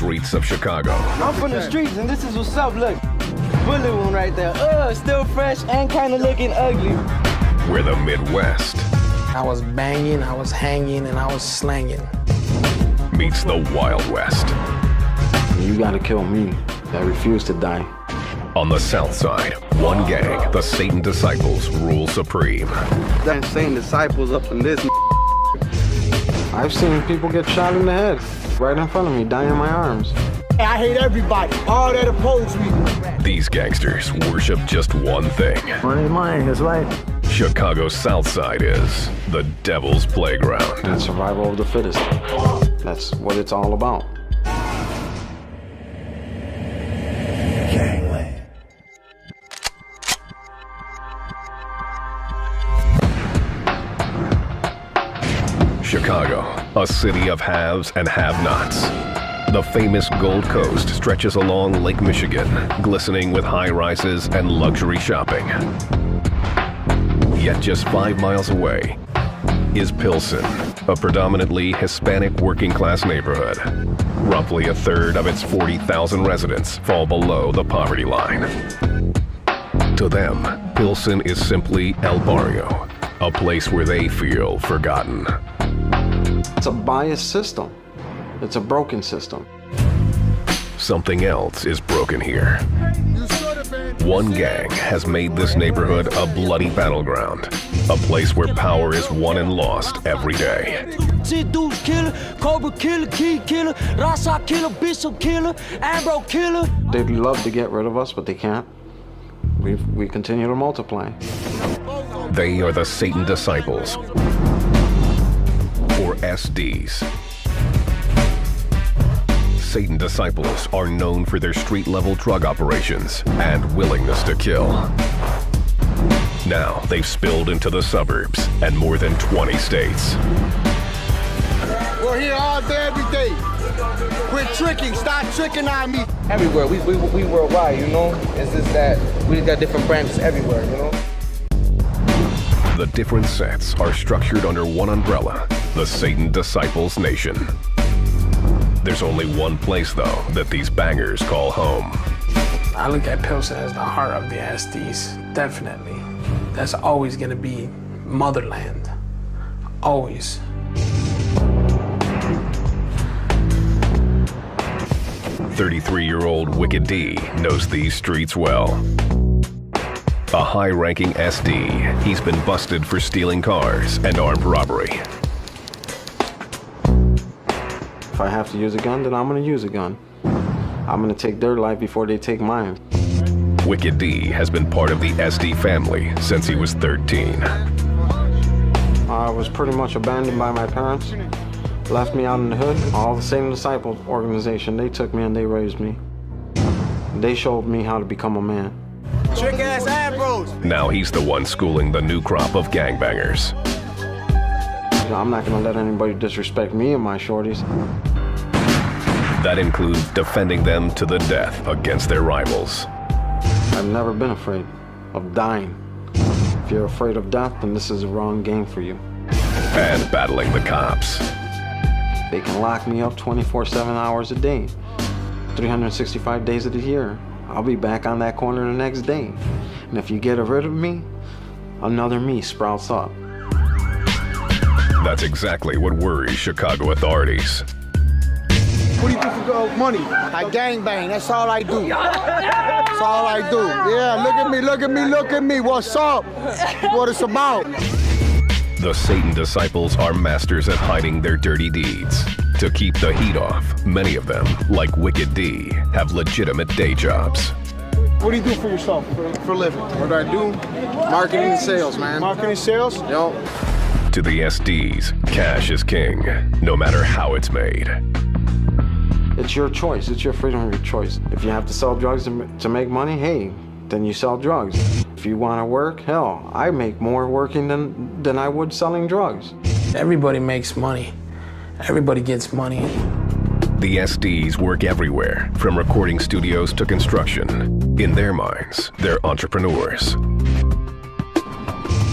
streets of Chicago. I'm from the streets, and this is what's up, look. Bullet wound right there. Still fresh and kind of looking ugly. Where the Midwest... I was banging, I was hanging, and I was slanging. ...meets the Wild West. You gotta kill me. I refuse to die. On the South Side, one gang, the Satan Disciples, rule supreme. Them Satan Disciples up in this. I've seen people get shot in the head right in front of me, die in my arms. I hate everybody, all that oppose me. These gangsters worship just one thing. Money ain't mine, that's right. Chicago's South Side is the devil's playground. And survival of the fittest. That's what it's all about. Gangland. Chicago, a city of haves and have-nots. The famous Gold Coast stretches along Lake Michigan, glistening with high-rises and luxury shopping. Yet just 5 miles away is Pilsen, a predominantly Hispanic working-class neighborhood. Roughly a third of its 40,000 residents fall below the poverty line. To them, Pilsen is simply El Barrio, a place where they feel forgotten. It's a biased system. It's a broken system. Something else is broken here. One gang has made this neighborhood a bloody battleground, a place where power is won and lost every day. Deuce killer, Cobra killer, Key killer, Rasa killer, Bishop killer, Ambro killer. They'd love to get rid of us, but they can't. We continue to multiply. They are the Satan Disciples, or SDs. Satan Disciples are known for their street-level drug operations and willingness to kill. Now they've spilled into the suburbs and more than 20 states. We're here all day, every day. Quit tricking, stop tricking on me. Everywhere, we worldwide, you know? It's just that we got different branches everywhere, you know? The different sets are structured under one umbrella, the Satan Disciples Nation. There's only one place, though, that these bangers call home. I look at Pilsen as the heart of the SDs, definitely. That's always gonna be motherland, always. "33-year-old Wicked D knows these streets well. A high-ranking SD, he's been busted for stealing cars and armed robbery. If I have to use a gun, then I'm gonna use a gun. I'm gonna take their life before they take mine. Wicked D has been part of the SD family since he was 13. I was pretty much abandoned by my parents. Left me out in the hood. All the Satan Disciples organization, they took me and they raised me. They showed me how to become a man. Trick ass Ambros. Now he's the one schooling the new crop of gangbangers. I'm not gonna let anybody disrespect me and my shorties. That includes defending them to the death against their rivals. I've never been afraid of dying. If you're afraid of death, then this is the wrong game for you. And battling the cops. They can lock me up 24/7 hours a day, 365 days of the year. I'll be back on that corner the next day. And if you get rid of me, another me sprouts up. That's exactly what worries Chicago authorities. What do you do for money? I gangbang, that's all I do. That's all I do. Yeah, look at me, look at me, look at me. What's up? What it's about. The Satan Disciples are masters at hiding their dirty deeds. To keep the heat off, many of them, like Wicked D, have legitimate day jobs. What do you do for yourself for a living? What do I do? Marketing and sales, man. Marketing sales? Yo. To the SDs, cash is king, no matter how it's made. It's your choice. It's your freedom of your choice. If you have to sell drugs to make money, hey, then you sell drugs. If you want to work, hell, I make more working than I would selling drugs. Everybody makes money. Everybody gets money. The SDs work everywhere, from recording studios to construction. In their minds, they're entrepreneurs.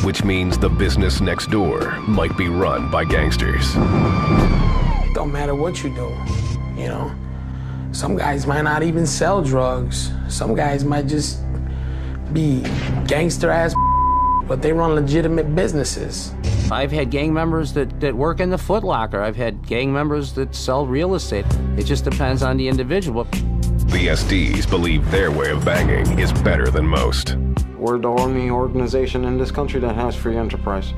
Which means the business next door might be run by gangsters. Don't matter what you do, you know. Some guys might not even sell drugs. Some guys might just be gangster-ass, but they run legitimate businesses. I've had gang members that work in the Foot Locker. I've had gang members that sell real estate. It just depends on the individual. The SDs believe their way of banging is better than most. We're the only organization in this country that has free enterprise.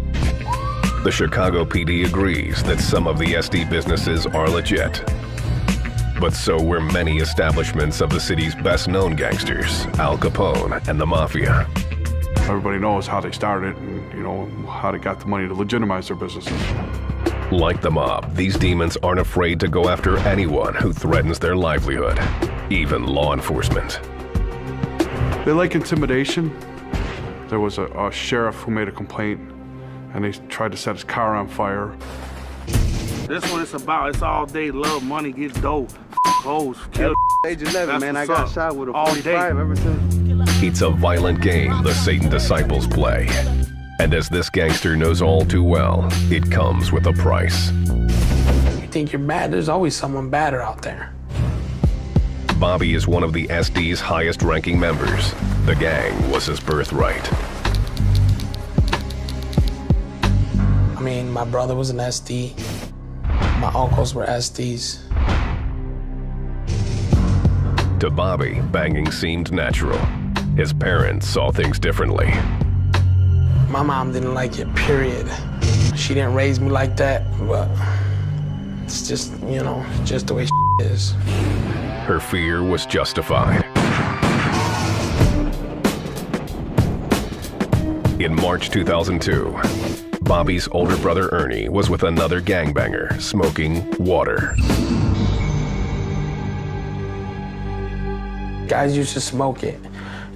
The Chicago PD agrees that some of the SD businesses are legit. But so were many establishments of the city's best-known gangsters, Al Capone and the Mafia. Everybody knows how they started and, you know, how they got the money to legitimize their businesses. Like the mob, these demons aren't afraid to go after anyone who threatens their livelihood, even law enforcement. They like intimidation. There was a sheriff who made a complaint and they tried to set his car on fire. That's what it's about. It's all day love, money, get dope, hoes, kill. Age 11, man, I got shot with a all 45 day. ever since. It's a violent game the Satan disciples play. And as this gangster knows all too well, it comes with a price. You think you're bad, there's always someone badder out there. Bobby is one of the SD's highest-ranking members. The gang was his birthright. I mean, my brother was an SD. My uncles were SDs. To Bobby, banging seemed natural. His parents saw things differently. My mom didn't like it, period. She didn't raise me like that, but it's just, you know, just the way is. Her fear was justified. In March 2002, Bobby's older brother Ernie was with another gangbanger smoking water. Guys used to smoke it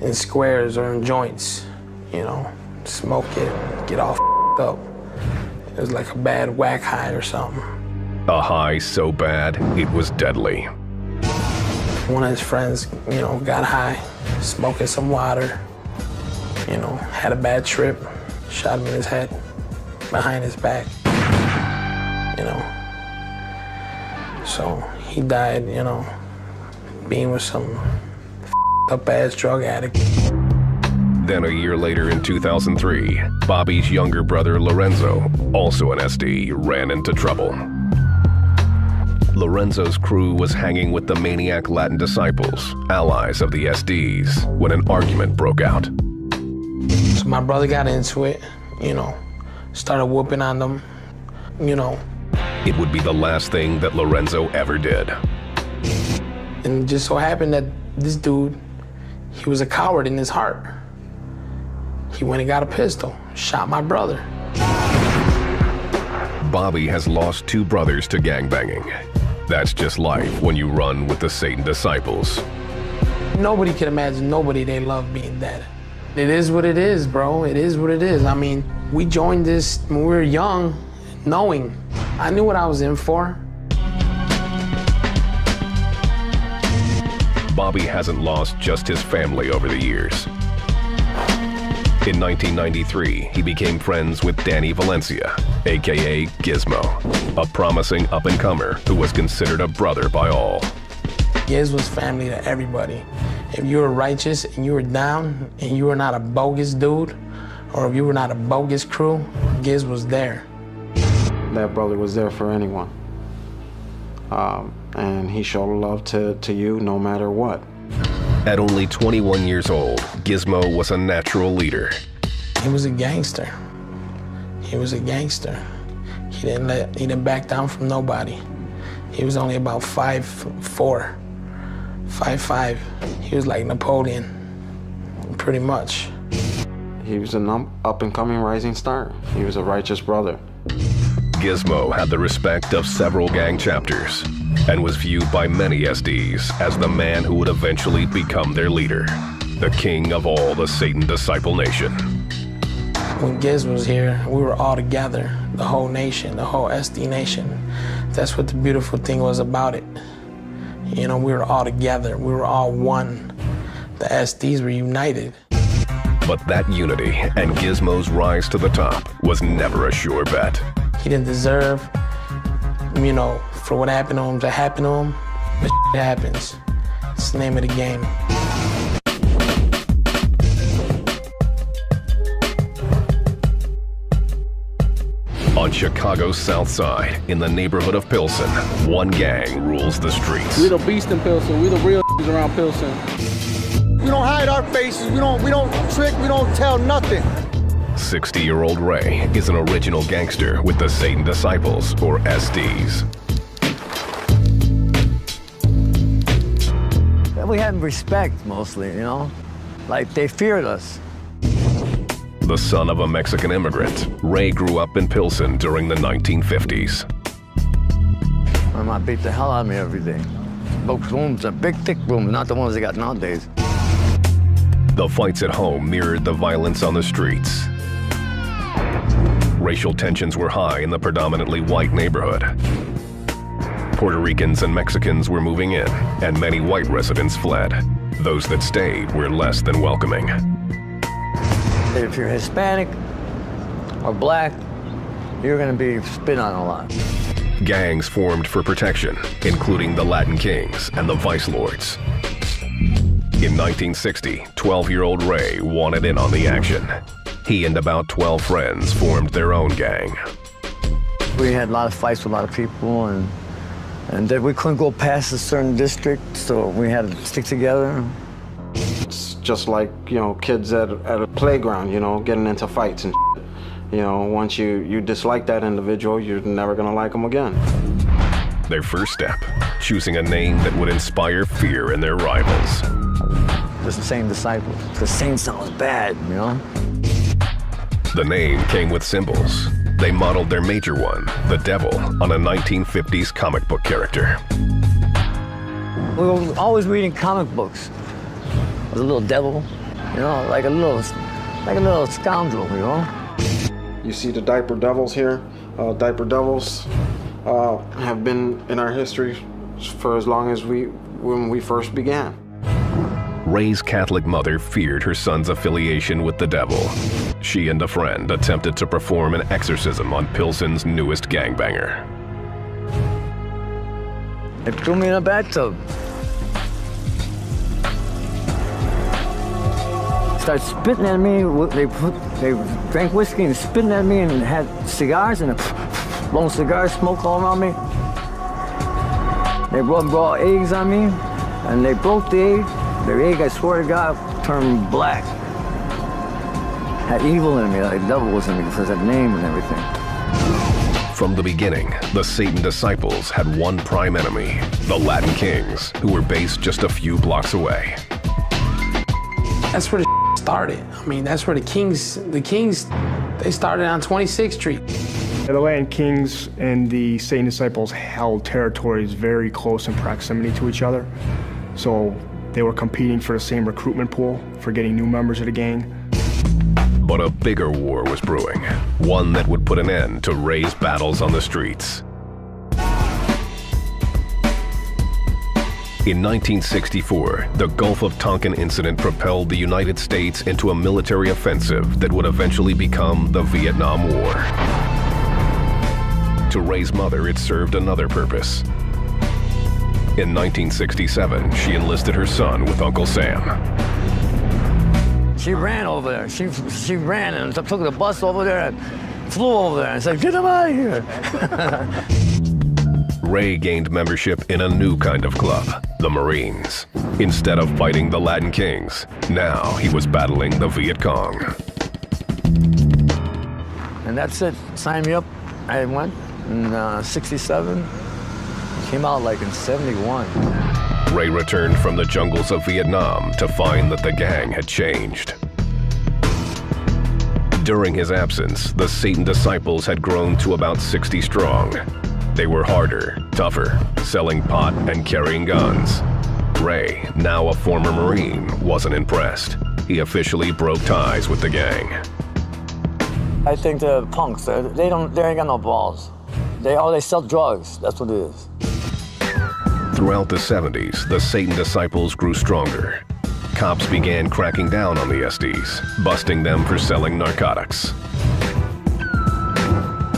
in squares or in joints, you know, smoke it, get all up. It was like a bad whack high or something. A high so bad, it was deadly. One of his friends, you know, got high, smoking some water, you know, had a bad trip, shot him in his head, behind his back, you know. So he died, you know, being with some up-ass drug addict. Then a year later in 2003, Bobby's younger brother Lorenzo, also an SD, ran into trouble. Lorenzo's crew was hanging with the maniac Latin disciples, allies of the SDs, when an argument broke out. So my brother got into it, you know, started whooping on them, you know. It would be the last thing that Lorenzo ever did. And it just so happened that this dude, he was a coward in his heart. He went and got a pistol, shot my brother. Bobby has lost 2 brothers to gangbanging. That's just life when you run with the Satan disciples. Nobody can imagine nobody they love being dead. It is what it is, bro. It is what it is. I mean, we joined this when we were young, knowing. I knew what I was in for. Bobby hasn't lost just his family over the years. In 1993, he became friends with Danny Valencia, aka Gizmo, a promising up-and-comer who was considered a brother by all. Giz was family to everybody. If you were righteous and you were down and you were not a bogus dude, or if you were not a bogus crew, Giz was there. That brother was there for anyone. And he showed love to you no matter what. At only 21 years old, Gizmo was a natural leader. He was a gangster. He was a gangster. He didn't back down from nobody. He was only about 5'4", 5'5". He was like Napoleon, pretty much. He was an up-and-coming rising star. He was a righteous brother. Gizmo had the respect of several gang chapters and was viewed by many SDs as the man who would eventually become their leader, the king of all the Satan disciple nation. When Giz was here, we were all together, the whole nation, the whole SD nation. That's what the beautiful thing was about it. You know, we were all together, we were all one. The SDs were united. But that unity and Gizmo's rise to the top was never a sure bet. He didn't deserve, you know, for what happened to him to happen to him, But happens. It's the name of the game. On Chicago's South Side, in the neighborhood of Pilsen, one gang rules the streets. We the beast in Pilsen. We the real around Pilsen. We don't hide our faces. We don't trick. We don't tell nothing. 60-year-old Ray is an original gangster with the Satan Disciples, or SDs. We had respect, mostly, you know? Like, they feared us. The son of a Mexican immigrant, Ray grew up in Pilsen during the 1950s. My mom beat the hell out of me every day. Broke rooms, big, thick rooms, not the ones they got nowadays. The fights at home mirrored the violence on the streets. Racial tensions were high in the predominantly white neighborhood. Puerto Ricans and Mexicans were moving in, and many white residents fled. Those that stayed were less than welcoming. If you're Hispanic or black, you're gonna be spit on a lot. Gangs formed for protection, including the Latin Kings and the Vice Lords. In 1960, 12-year-old Ray wanted in on the action. He and about 12 friends formed their own gang. We had a lot of fights with a lot of people, and then we couldn't go past a certain district, so we had to stick together. It's just like, you know, kids at a playground, you know, getting into fights and shit. You know, once you dislike that individual, you're never gonna like them again. Their first step, choosing a name that would inspire fear in their rivals. It's the same disciples. The same sounds bad, you know? The name came with symbols. They modeled their major one, the devil, on a 1950s comic book character. We were always reading comic books. It was a little devil, you know, like a little scoundrel, you know? You see the diaper devils here? Diaper devils have been in our history for as long as when we first began. Ray's Catholic mother feared her son's affiliation with the devil. She and a friend attempted to perform an exorcism on Pilsen's newest gangbanger. They threw me in a bathtub. Started spitting at me. They drank whiskey and spitting at me and had cigars and blowing cigar smoke all around me. They rubbed raw eggs on me and they broke the egg. The egg, I swear to God, turned black. Had evil in me, like devil was in me because of that name and everything. From the beginning, the Satan Disciples had one prime enemy, the Latin Kings, who were based just a few blocks away. That's where the started. I mean, that's where the Kings, they started on 26th Street. The Latin Kings and the Satan Disciples held territories very close in proximity to each other. So they were competing for the same recruitment pool for getting new members of the gang. But a bigger war was brewing, one that would put an end to Ray's battles on the streets. In 1964, the Gulf of Tonkin incident propelled the United States into a military offensive that would eventually become the Vietnam War. To Ray's mother, it served another purpose. In 1967, she enlisted her son with Uncle Sam. She ran over there. She ran and took the bus over there and flew over there and said, "Get him out of here." Ray gained membership in a new kind of club, the Marines. Instead of fighting the Latin Kings, now he was battling the Viet Cong. And that's it. Signed me up. I went in 67. Came out like in 71. Ray returned from the jungles of Vietnam to find that the gang had changed. During his absence, the Satan Disciples had grown to about 60 strong. They were harder, tougher, selling pot and carrying guns. Ray, now a former Marine, wasn't impressed. He officially broke ties with the gang. I think the punks, they ain't got no balls. They sell drugs, that's what it is. Throughout the 70s, the Satan Disciples grew stronger. Cops began cracking down on the SDs, busting them for selling narcotics.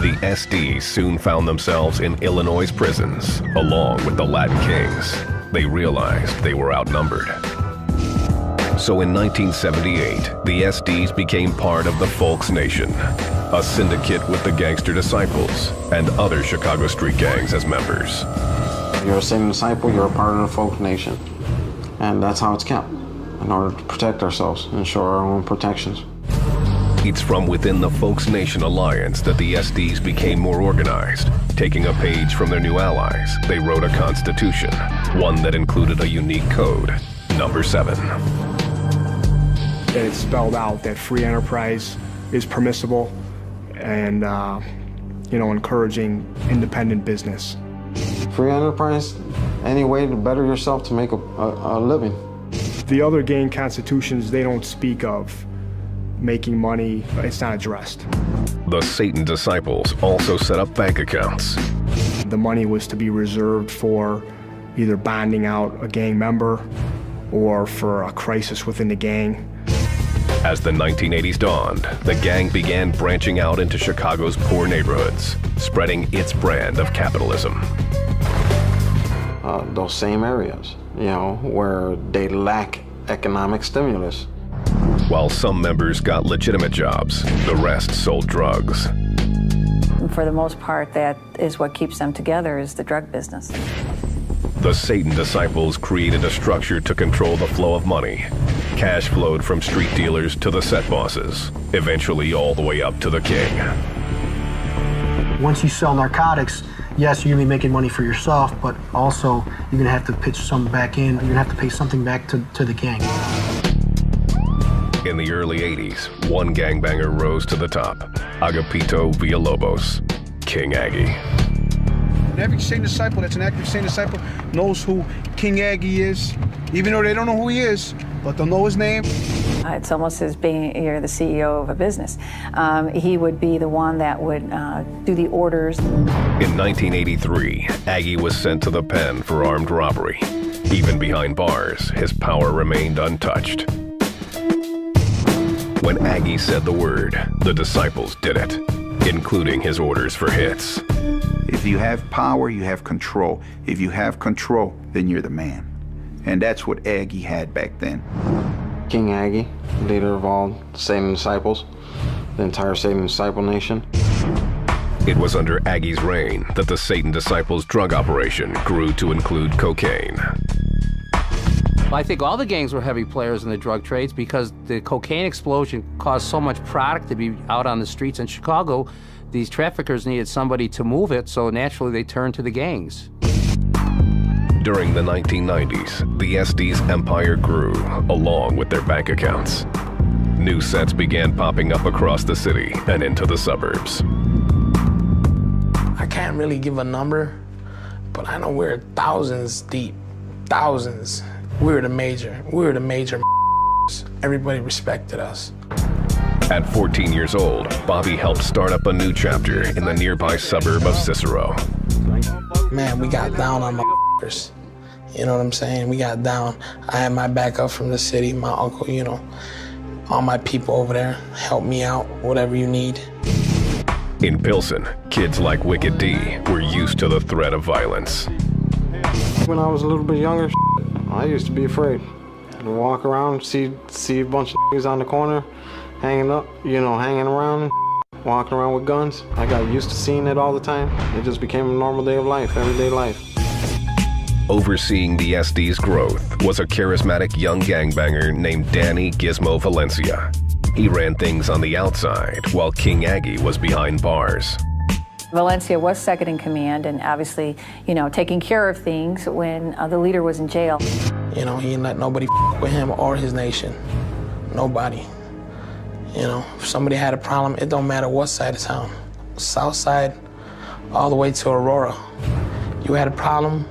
The SDs soon found themselves in Illinois prisons, along with the Latin Kings. they realized they were outnumbered. So in 1978, the SDs became part of the Folks Nation, a syndicate with the Gangster Disciples and other Chicago street gangs as members. You're a Satan disciple, you're a part of the Folks Nation. And that's how it's kept, in order to protect ourselves, ensure our own protections. It's from within the Folks Nation alliance that the SDs became more organized. Taking a page from their new allies, they wrote a constitution, one that included a unique code, number 7. And it spelled out that free enterprise is permissible and, encouraging independent business. Free enterprise, any way to better yourself to make a living. The other gang constitutions, they don't speak of making money. It's not addressed. The Satan Disciples also set up bank accounts. The money was to be reserved for either bonding out a gang member or for a crisis within the gang. As the 1980s dawned, the gang began branching out into Chicago's poor neighborhoods, spreading its brand of capitalism. Those same areas, where they lack economic stimulus. While some members got legitimate jobs, the rest sold drugs. For the most part, that is what keeps them together, is the drug business. The Satan Disciples created a structure to control the flow of money. Cash flowed from street dealers to the set bosses, eventually all the way up to the king. Once you sell narcotics, yes, you're gonna be making money for yourself, but also you're gonna have to pitch some back in. You're gonna have to pay something back to the gang. In the early 80s, one gangbanger rose to the top, Agapito Villalobos, King Aggie. Every Satan disciple that's an active Satan disciple knows who King Aggie is, even though they don't know who he is, but they'll know his name. It's almost as being you're the CEO of a business. He would be the one that would do the orders. In 1983, Aggie was sent to the pen for armed robbery. Even behind bars, his power remained untouched. When Aggie said the word, the disciples did it, including his orders for hits. If you have power, you have control. If you have control, then you're the man. And that's what Aggie had back then. King Aggie, leader of all Satan disciples, the entire Satan disciple nation. It was under Aggie's reign that the Satan Disciples drug operation grew to include cocaine. Well, I think all the gangs were heavy players in the drug trades because the cocaine explosion caused so much product to be out on the streets in Chicago. These traffickers needed somebody to move it, so naturally they turned to the gangs. During the 1990s, the SD's empire grew, along with their bank accounts. New sets began popping up across the city and into the suburbs. I can't really give a number, but I know we're thousands deep, thousands. We were the major. Everybody respected us. At 14 years old, Bobby helped start up a new chapter in the nearby suburb of Cicero. Man, we got down on motherfuckers. You know what I'm saying? We got down. I had my backup from the city, my uncle, all my people over there. Help me out, whatever you need. In Pilsen, kids like Wicked D were used to the threat of violence. When I was a little bit younger, I used to be afraid. To walk around, see a bunch of niggas on the corner, hanging around, walking around with guns. I got used to seeing it all the time. It just became a normal day of life, everyday life. Overseeing the SD's growth was a charismatic young gangbanger named Danny Gizmo Valencia. He ran things on the outside while King Aggie was behind bars. Valencia was second in command and obviously, taking care of things when the leader was in jail. He didn't let nobody with him or his nation. Nobody. If somebody had a problem, it don't matter what side of town. South side, all the way to Aurora. You had a problem,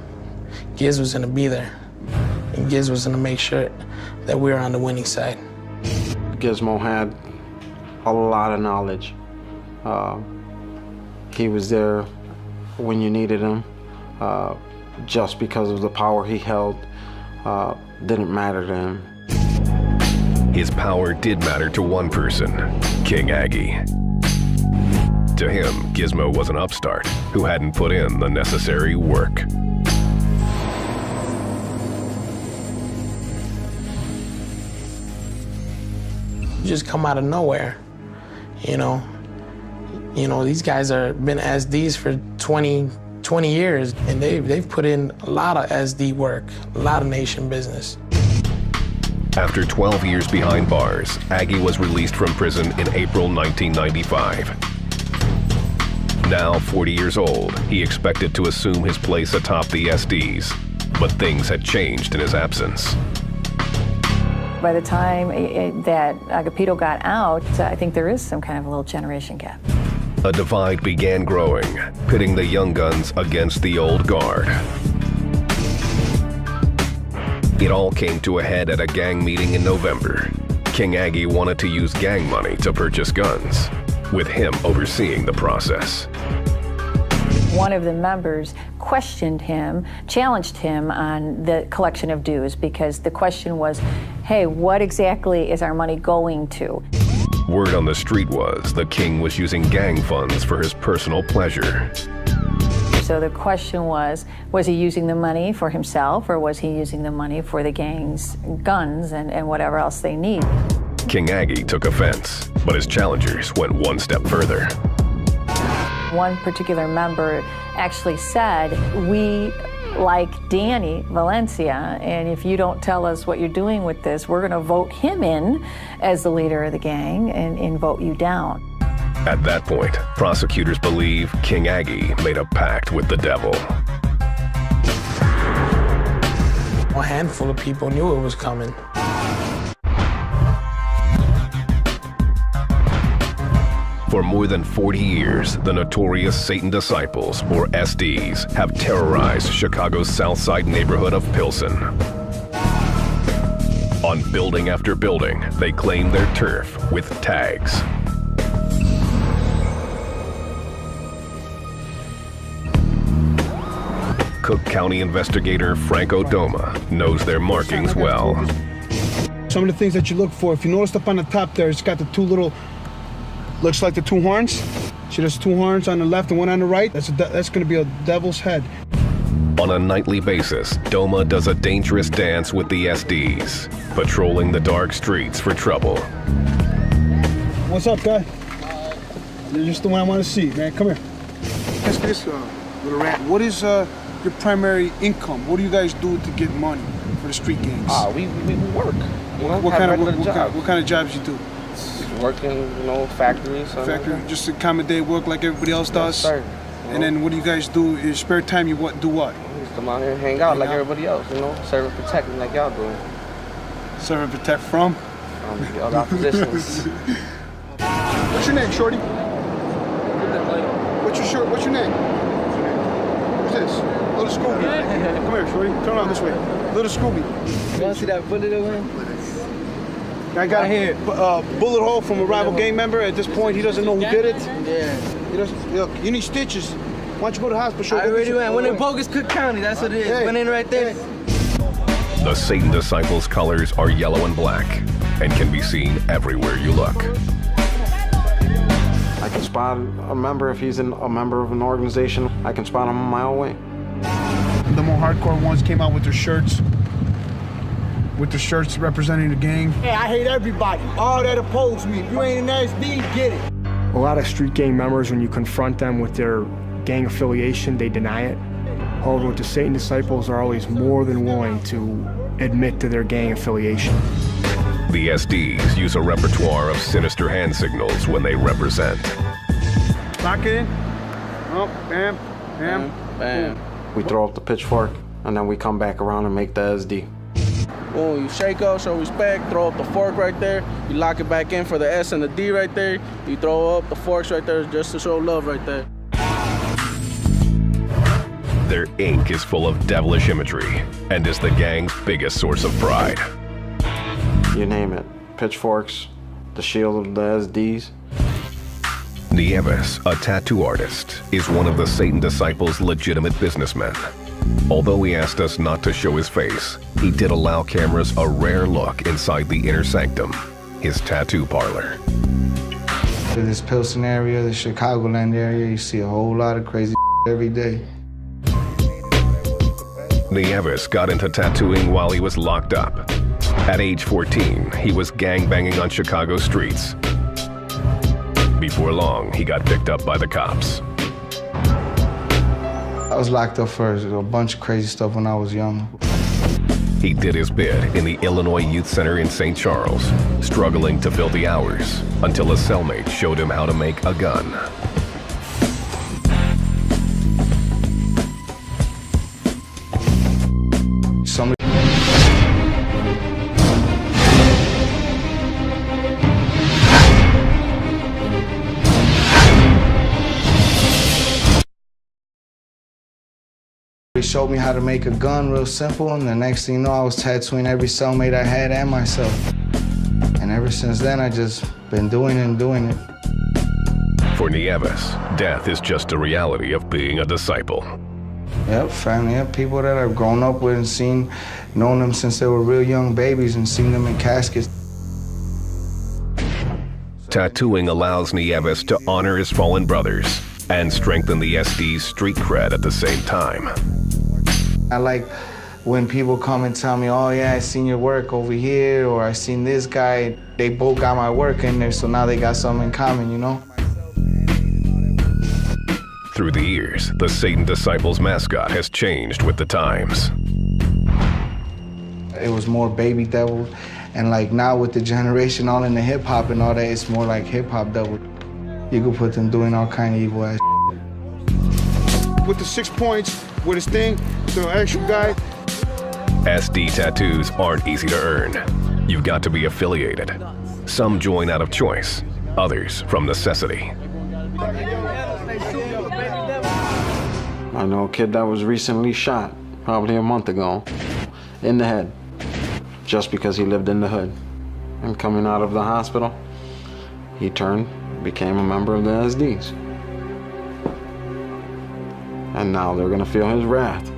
Giz was gonna be there. And Giz was gonna make sure that we were on the winning side. Gizmo had a lot of knowledge. He was there when you needed him. Just because of the power he held, didn't matter to him. His power did matter to one person, King Aggie. To him, Gizmo was an upstart who hadn't put in the necessary work. You just come out of nowhere, you know. You know, these guys are been SDs for 20 years, and they've put in a lot of SD work, a lot of nation business. After 12 years behind bars, Aggie was released from prison in April 1995. Now 40 years old, he expected to assume his place atop the SDs, but things had changed in his absence. By the time that Agapito got out, I think there is some kind of a little generation gap. A divide began growing, pitting the young guns against the old guard. It all came to a head at a gang meeting in November. King Aggie wanted to use gang money to purchase guns, with him overseeing the process. One of the members questioned him, challenged him on the collection of dues, because the question was, hey, what exactly is our money going to? Word on the street was the king was using gang funds for his personal pleasure. So the question was he using the money for himself, or was he using the money for the gang's guns and whatever else they need? King Aggie took offense, but his challengers went one step further. One particular member actually said, we like Danny Valencia, and if you don't tell us what you're doing with this, we're going to vote him in as the leader of the gang and vote you down. At that point, prosecutors believe King Aggie made a pact with the devil. A handful of people knew it was coming. For more than 40 years, the notorious Satan Disciples, or SDs, have terrorized Chicago's South Side neighborhood of Pilsen. On building after building, they claim their turf with tags. Cook County investigator Franco Doma knows their markings well. Some of the things that you look for, if you notice up on the top there, it's got the two little, looks like the two horns. See, there's two horns on the left and one on the right. That's going to be a devil's head. On a nightly basis, Doma does a dangerous dance with the SDs, patrolling the dark streets for trouble. What's up, guy? You're just the one I want to see, man. Come here. Ask this little rat. What is your primary income? What do you guys do to get money for the street gangs? We work. You know, what kind of jobs you do? Working, you know, factories. Factory, just to accommodate work like everybody else does? Yes, sir. And then what do you guys do in your spare time? You do what? We just come out here and hang out like everybody else, you know, serve and protect like y'all do. Serve and protect from? The other oppositions. What's your name, shorty? What's your name? Who's this? Little Scooby. Come here, shorty. Turn around this way. Little Scooby. You want to see that bullet over him? I got here bullet hole from a rival gang member. At this point, he doesn't know who did it. Yeah. He doesn't. Look, you need stitches. Why don't you go to the hospital? I already went. Went in Bogus Cook County. That's what it is. Hey. Went in right there. The Satan Disciples' colors are yellow and black and can be seen everywhere you look. I can spot a member if he's a member of an organization. I can spot him a mile away. The more hardcore ones came out with their shirts. With the shirts representing the gang. Hey, I hate everybody. All that oppose me. If you ain't an SD, get it. A lot of street gang members, when you confront them with their gang affiliation, they deny it. However, with the Satan Disciples, are always more than willing to admit to their gang affiliation. The SDs use a repertoire of sinister hand signals when they represent. Lock it in. Oh, bam, bam, bam. We throw up the pitchfork, and then we come back around and make the SD. Boom, you shake up, show respect, throw up the fork right there. You lock it back in for the S and the D right there. You throw up the forks right there just to show love right there. Their ink is full of devilish imagery and is the gang's biggest source of pride. You name it. Pitchforks, the shield of the SDs. Nieves, a tattoo artist, is one of the Satan Disciples' legitimate businessmen. Although he asked us not to show his face, he did allow cameras a rare look inside the inner sanctum, his tattoo parlor. In this Pilsen area, the Chicagoland area, you see a whole lot of crazy every day. Nieves got into tattooing while he was locked up. At age 14, he was gangbanging on Chicago streets. Before long, he got picked up by the cops. I was locked up for a bunch of crazy stuff when I was young. He did his bid in the Illinois Youth Center in St. Charles, struggling to fill the hours until a cellmate showed him how to make a gun. He showed me how to make a gun real simple, and the next thing you know, I was tattooing every cellmate I had and myself. And ever since then, I just been doing it and doing it. For Nieves, death is just a reality of being a disciple. Yep, family, yep, people that I've grown up with and seen, known them since they were real young babies and seen them in caskets. Tattooing allows Nieves to honor his fallen brothers and strengthen the SD's street cred at the same time. I like when people come and tell me, oh yeah, I seen your work over here, or I seen this guy. They both got my work in there, so now they got something in common, you know? Through the years, the Satan Disciples mascot has changed with the times. It was more Baby Devil, and like now with the generation all in the hip hop and all that, it's more like hip hop devil. You could put them doing all kind of evil ass shit. With the 6 points, with his thing, the actual guy. SD tattoos aren't easy to earn. You've got to be affiliated. Some join out of choice, others from necessity. I know a kid that was recently shot, probably a month ago, in the head, just because he lived in the hood. And coming out of the hospital, he became a member of the SDs. And now they're gonna feel his wrath.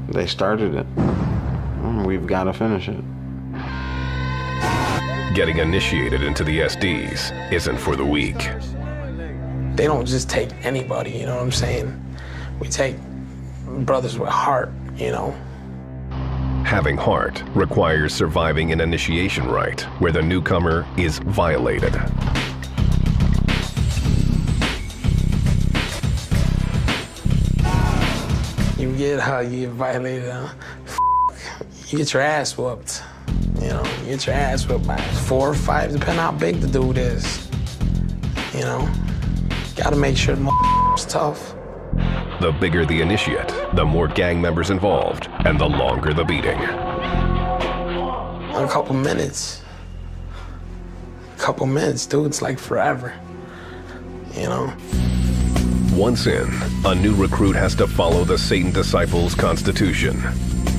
They started it. We've got to finish it. Getting initiated into the SDs isn't for the weak. They don't just take anybody, you know what I'm saying? We take brothers with heart, you know? Having heart requires surviving an initiation rite where the newcomer is violated. You get how you get violated, you get your ass whooped. You know, you get your ass whooped by 4 or 5, depending how big the dude is. You know, gotta make sure the is tough. The bigger the initiate, the more gang members involved, and the longer the beating. A couple minutes, dude, it's like forever, you know? Once in, a new recruit has to follow the Satan Disciples' constitution.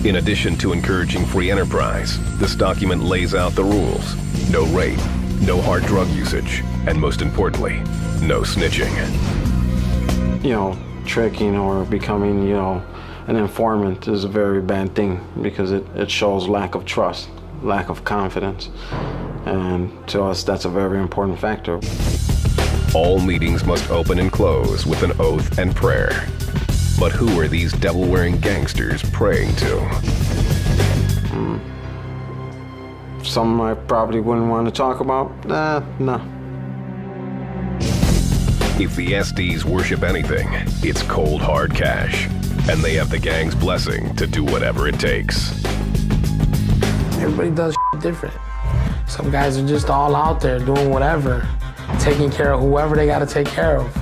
In addition to encouraging free enterprise, this document lays out the rules. No rape, no hard drug usage, and most importantly, no snitching. You know, tricking or becoming, you know, an informant is a very bad thing because it shows lack of trust, lack of confidence. And to us, that's a very important factor. All meetings must open and close with an oath and prayer. But who are these devil-wearing gangsters praying to? Something I probably wouldn't want to talk about? No. If the SDs worship anything, it's cold, hard cash. And they have the gang's blessing to do whatever it takes. Everybody does different. Some guys are just all out there doing whatever, taking care of whoever they gotta take care of.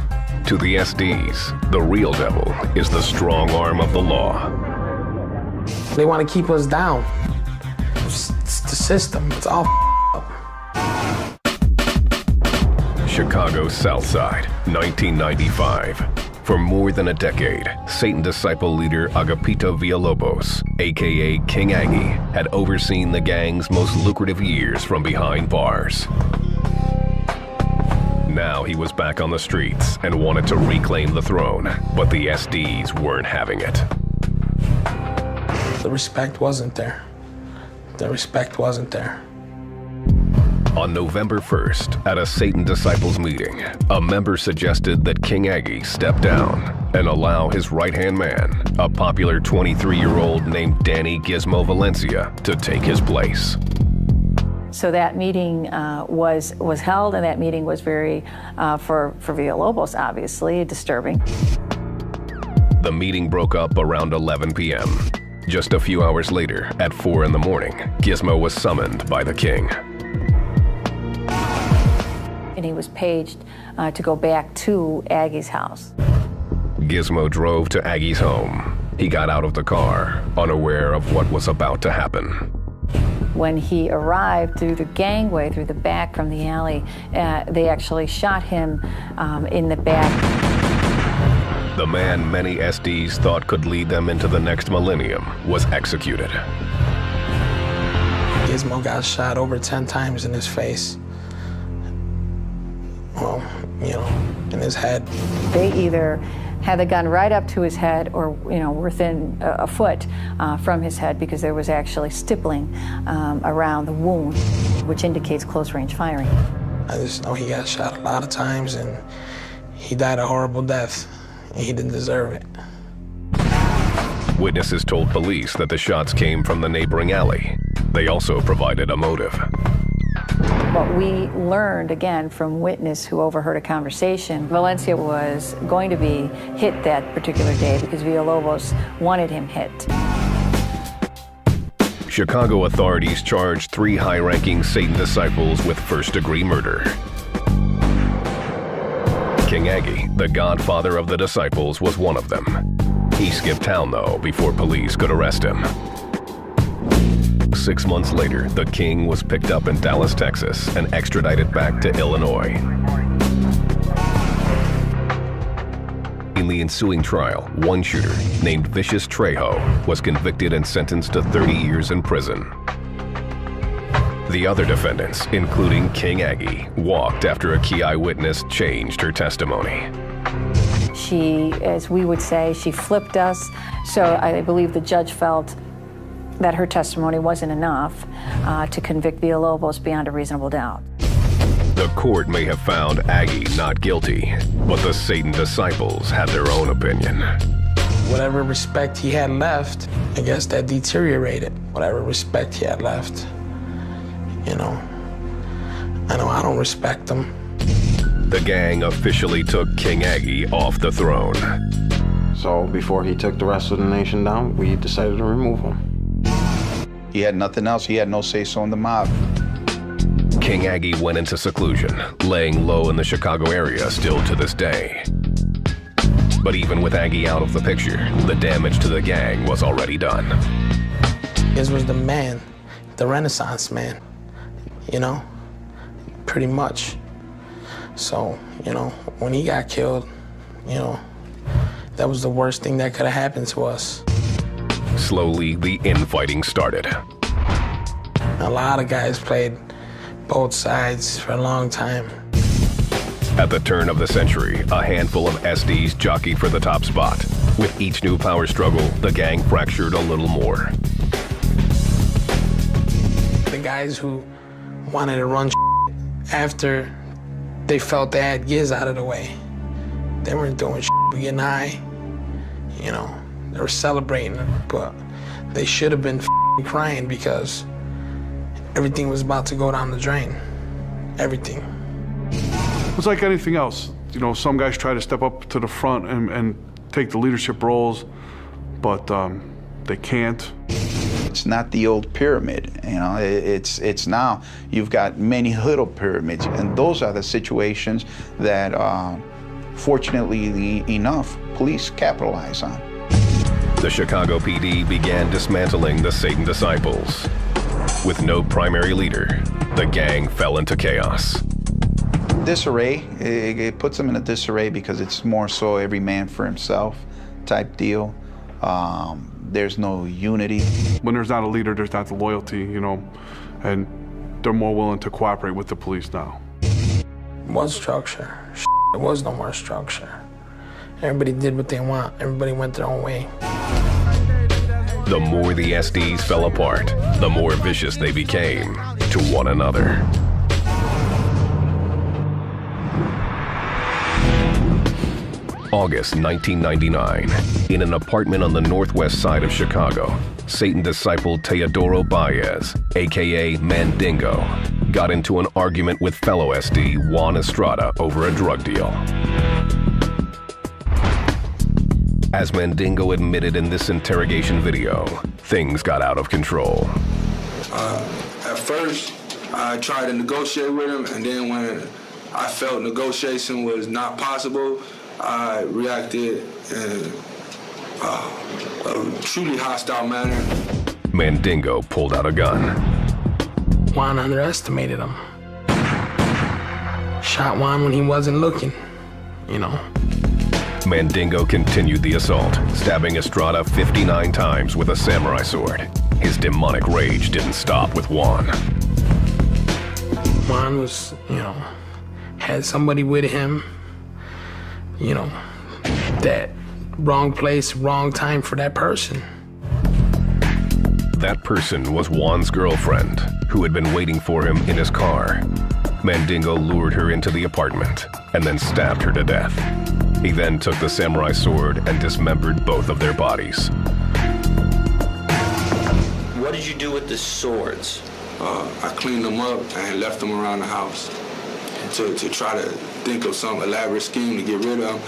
To the SDs, the real devil is the strong arm of the law. They want to keep us down. It's the system. It's all up. Chicago Southside, 1995. For more than a decade, Satan Disciple leader Agapito Villalobos, aka King Aggie, had overseen the gang's most lucrative years from behind bars. Now he was back on the streets and wanted to reclaim the throne, but the SDs weren't having it. The respect wasn't there. The respect wasn't there. On November 1st, at a Satan Disciples meeting, a member suggested that King Aggie step down and allow his right-hand man, a popular 23-year-old named Danny Gizmo Valencia, to take his place. So that meeting was held, and that meeting was very, for Villalobos, obviously, disturbing. The meeting broke up around 11 p.m. Just a few hours later, at 4 in the morning, Gizmo was summoned by the king. And he was paged to go back to Aggie's house. Gizmo drove to Aggie's home. He got out of the car, unaware of what was about to happen. When he arrived through the gangway, through the back from the alley, they actually shot him in the back. The man many SDs thought could lead them into the next millennium was executed. Gizmo got shot over 10 times in his face. Well, you know, in his head. They either had the gun right up to his head or, you know, within a foot from his head, because there was actually stippling around the wound, which indicates close-range firing. I just know he got shot a lot of times, and he died a horrible death, and he didn't deserve it. Witnesses told police that the shots came from the neighboring alley. They also provided a motive. But we learned, again, from witness who overheard a conversation, Valencia was going to be hit that particular day because Villalobos wanted him hit. Chicago authorities charged 3 high-ranking Satan disciples with first-degree murder. King Aggie, the godfather of the disciples, was one of them. He skipped town, though, before police could arrest him. 6 months later, the king was picked up in Dallas, Texas, and extradited back to Illinois. In the ensuing trial, one shooter, named Vicious Trejo, was convicted and sentenced to 30 years in prison. The other defendants, including King Aggie, walked after a key eyewitness changed her testimony. She, as we would say, she flipped us, so I believe the judge felt that her testimony wasn't enough to convict Villalobos beyond a reasonable doubt. The court may have found Aggie not guilty, but the Satan disciples had their own opinion. Whatever respect he had left, I guess that deteriorated. Whatever respect he had left, you know I don't respect him. The gang officially took King Aggie off the throne. So before he took the rest of the nation down, we decided to remove him. He had nothing else. He had no say-so in the mob. King Aggie went into seclusion, laying low in the Chicago area still to this day. But even with Aggie out of the picture, the damage to the gang was already done. This was the man, the Renaissance man, you know, pretty much. So, you know, when he got killed, you know, that was the worst thing that could have happened to us. Slowly, the infighting started. A lot of guys played both sides for a long time. At the turn of the century, a handful of SDs jockeyed for the top spot. With each new power struggle, the gang fractured a little more. The guys who wanted to run after they felt they had Giz out of the way, they weren't doing but getting high, you know. They were celebrating, but they should have been crying because everything was about to go down the drain. Everything. It's like anything else. You know, some guys try to step up to the front and take the leadership roles, but they can't. It's not the old pyramid, you know, it's now you've got many little pyramids, and those are the situations that, fortunately enough, police capitalize on. The Chicago PD began dismantling the Satan disciples. With no primary leader, the gang fell into chaos. Disarray, it puts them in a disarray because it's more so every man for himself type deal. There's no unity. When there's not a leader, there's not the loyalty, you know, and they're more willing to cooperate with the police now. What structure? There was no more structure. Everybody did what they want. Everybody went their own way. The more the SDs fell apart, the more vicious they became to one another. August 1999, in an apartment on the northwest side of Chicago, Satan disciple Teodoro Baez, aka Mandingo, got into an argument with fellow SD Juan Estrada over a drug deal. As Mandingo admitted in this interrogation video, things got out of control. At first, I tried to negotiate with him, and then when I felt negotiation was not possible, I reacted in a truly hostile manner. Mandingo pulled out a gun. Juan underestimated him. Shot Juan when he wasn't looking, you know. Mandingo continued the assault, stabbing Estrada 59 times with a samurai sword. His demonic rage didn't stop with Juan. Juan was, you know, had somebody with him, you know, that wrong place, wrong time for that person. That person was Juan's girlfriend, who had been waiting for him in his car. Mandingo lured her into the apartment and then stabbed her to death. He then took the samurai sword and dismembered both of their bodies. What did you do with the swords? I cleaned them up and left them around the house to try to think of some elaborate scheme to get rid of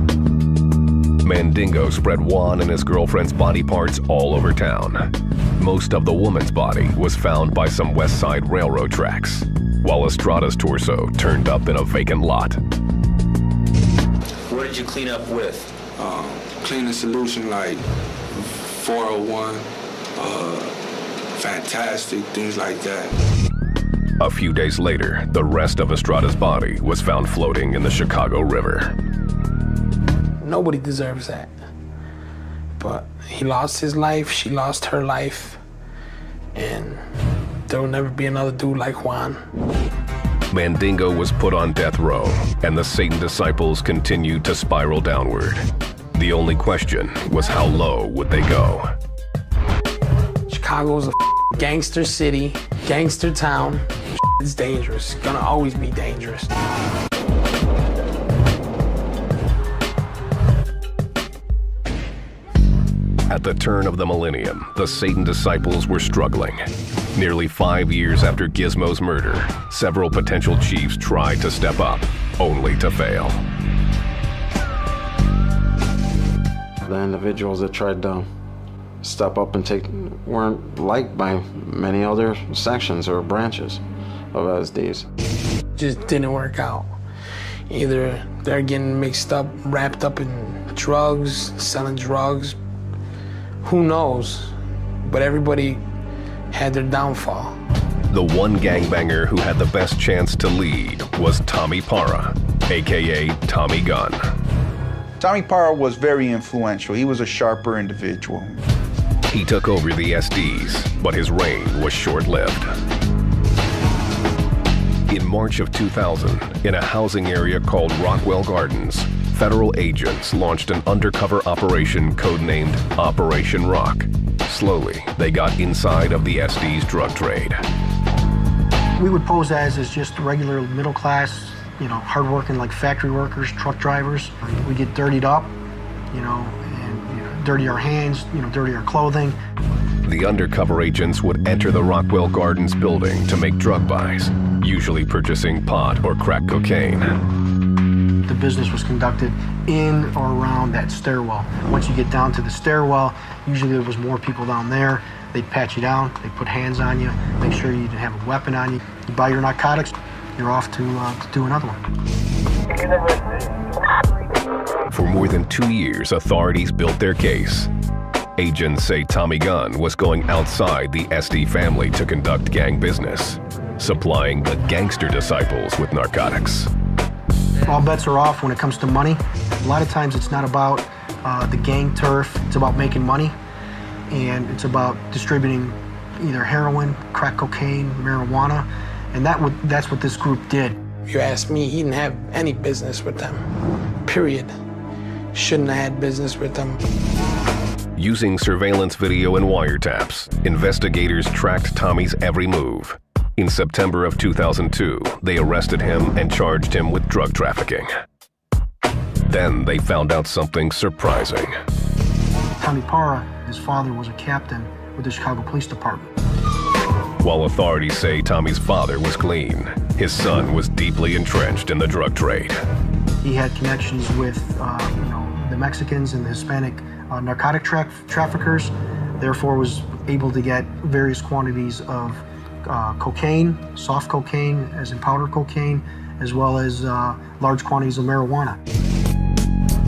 them. Mandingo spread Juan and his girlfriend's body parts all over town. Most of the woman's body was found by some West Side Railroad tracks, while Estrada's torso turned up in a vacant lot. What did you clean up with? Cleaning solution like 401, Fantastic, things like that. A few days later, the rest of Estrada's body was found floating in the Chicago River. Nobody deserves that. But he lost his life, she lost her life, and there will never be another dude like Juan. Mandingo was put on death row, and the Satan disciples continued to spiral downward. The only question was how low would they go? Chicago's a gangster city, gangster town. It's dangerous. It's gonna always be dangerous. At the turn of the millennium, the Satan disciples were struggling. Nearly 5 years after Gizmo's murder, several potential chiefs tried to step up, only to fail. The individuals that tried to step up and take weren't liked by many other sections or branches of SDs. Just didn't work out. Either they're getting mixed up, wrapped up in drugs, selling drugs, who knows? But everybody had their downfall. The one gangbanger who had the best chance to lead was Tommy Parra, aka Tommy Gunn. Tommy Parra was very influential. He was a sharper individual. He took over the SDs, but his reign was short-lived. In March of 2000, in a housing area called Rockwell Gardens, federal agents launched an undercover operation codenamed Operation Rock. Slowly, they got inside of the SD's drug trade. We would pose as just regular middle class, you know, hardworking like factory workers, truck drivers. We get dirtied up, you know, and dirty our hands, you know, dirty our clothing. The undercover agents would enter the Rockwell Gardens building to make drug buys, usually purchasing pot or crack cocaine. The business was conducted in or around that stairwell. Once you get down to the stairwell, usually there was more people down there. They'd pat you down, they'd put hands on you, make sure you didn't have a weapon on you. You buy your narcotics, you're off to do another one. For more than 2 years, authorities built their case. Agents say Tommy Gunn was going outside the SD family to conduct gang business, supplying the gangster disciples with narcotics. All bets are off when it comes to money. A lot of times it's not about the gang turf, it's about making money, and it's about distributing either heroin, crack cocaine, marijuana, and that's what this group did. If you ask me, he didn't have any business with them, period. Shouldn't have had business with them. Using surveillance video and wiretaps, investigators tracked Tommy's every move. In September of 2002, they arrested him and charged him with drug trafficking. Then they found out something surprising. Tommy Parra, his father was a captain with the Chicago Police Department. While authorities say Tommy's father was clean, his son was deeply entrenched in the drug trade. He had connections with, the Mexicans and the Hispanic narcotic traffickers, therefore was able to get various quantities of cocaine, soft cocaine, as in powder cocaine, as well as large quantities of marijuana.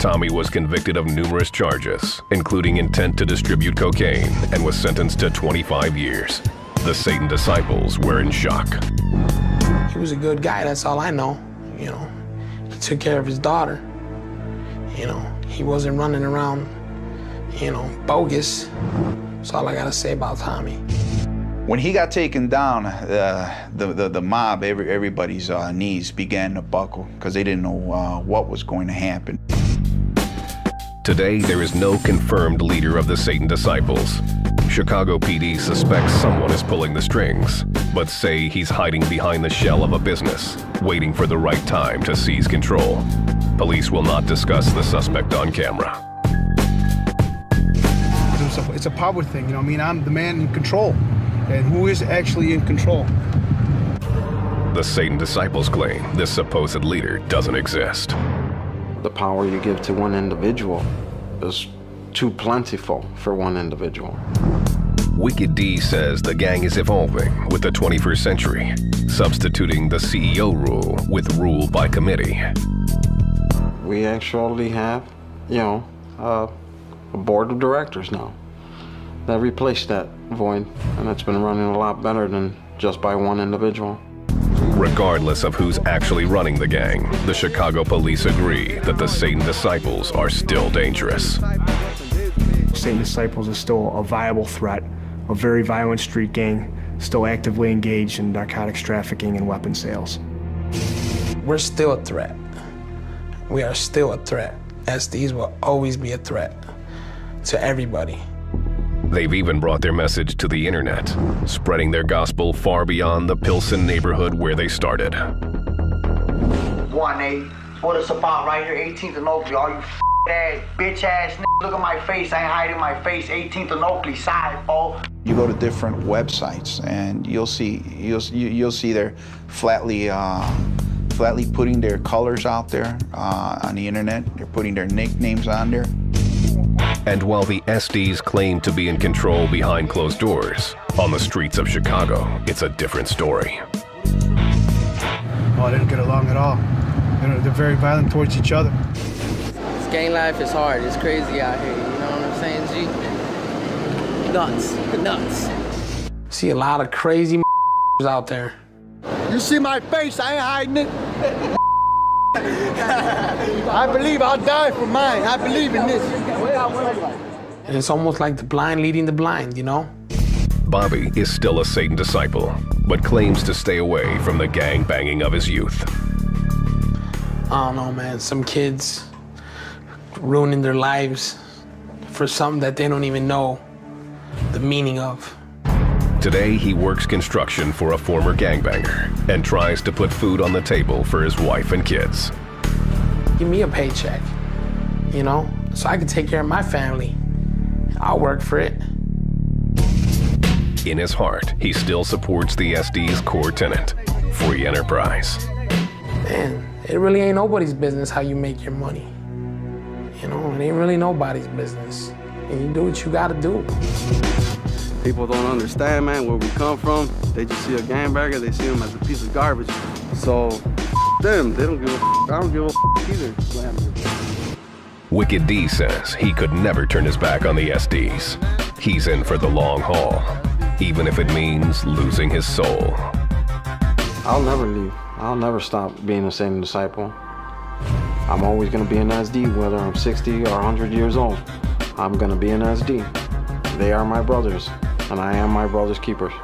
Tommy was convicted of numerous charges, including intent to distribute cocaine, and was sentenced to 25 years. The Satan disciples were in shock. He was a good guy, that's all I know. He took care of his daughter. He wasn't running around, bogus. That's all I gotta say about Tommy. When he got taken down, the mob, everybody's knees began to buckle because they didn't know what was going to happen. Today, there is no confirmed leader of the Satan disciples. Chicago PD suspects someone is pulling the strings, but say he's hiding behind the shell of a business, waiting for the right time to seize control. Police will not discuss the suspect on camera. It's a power thing, I'm the man in control. And who is actually in control? The Satan disciples claim this supposed leader doesn't exist. The power you give to one individual is too plentiful for one individual. Wicked D says the gang is evolving with the 21st century, substituting the CEO rule with rule by committee. We actually have, a board of directors now that replaced that void, and it's been running a lot better than just by one individual. Regardless of who's actually running the gang, the Chicago police agree that the Satan disciples are still dangerous. Satan disciples is still a viable threat, a very violent street gang, still actively engaged in narcotics trafficking and weapon sales. We're still a threat. We are still a threat. SDs will always be a threat to everybody. They've even brought their message to the internet, spreading their gospel far beyond the Pilsen neighborhood where they started. 1-8, what it's about right here, 18th and Oakley, all you ass, bitch ass niggas, look at my face, I ain't hiding my face, 18th and Oakley, side, oh. You go to different websites and you'll see they're flatly putting their colors out there on the internet. They're putting their nicknames on there. And while the SDs claim to be in control behind closed doors, on the streets of Chicago, it's a different story. Oh, they don't get along at all. They're very violent towards each other. This gang life is hard. It's crazy out here. You know what I'm saying, G? Nuts. See a lot of crazy out there. You see my face, I ain't hiding it. I believe I'll die for mine. I believe in this. And it's almost like the blind leading the blind, Bobby is still a Satan disciple, but claims to stay away from the gang banging of his youth. I don't know, man. Some kids ruining their lives for something that they don't even know the meaning of. Today, he works construction for a former gangbanger and tries to put food on the table for his wife and kids. Give me a paycheck, so I can take care of my family. I'll work for it. In his heart, he still supports the SD's core tenet, free enterprise. Man, it really ain't nobody's business how you make your money. It ain't really nobody's business. And you do what you gotta do. People don't understand, man, where we come from. They just see a gangbanger, they see him as a piece of garbage. So, them, they don't give a I don't give a either. Wicked D says he could never turn his back on the SDs. He's in for the long haul, even if it means losing his soul. I'll never leave. I'll never stop being a Satan disciple. I'm always gonna be an SD, whether I'm 60 or 100 years old. I'm gonna be an SD. They are my brothers, and I am my brother's keepers.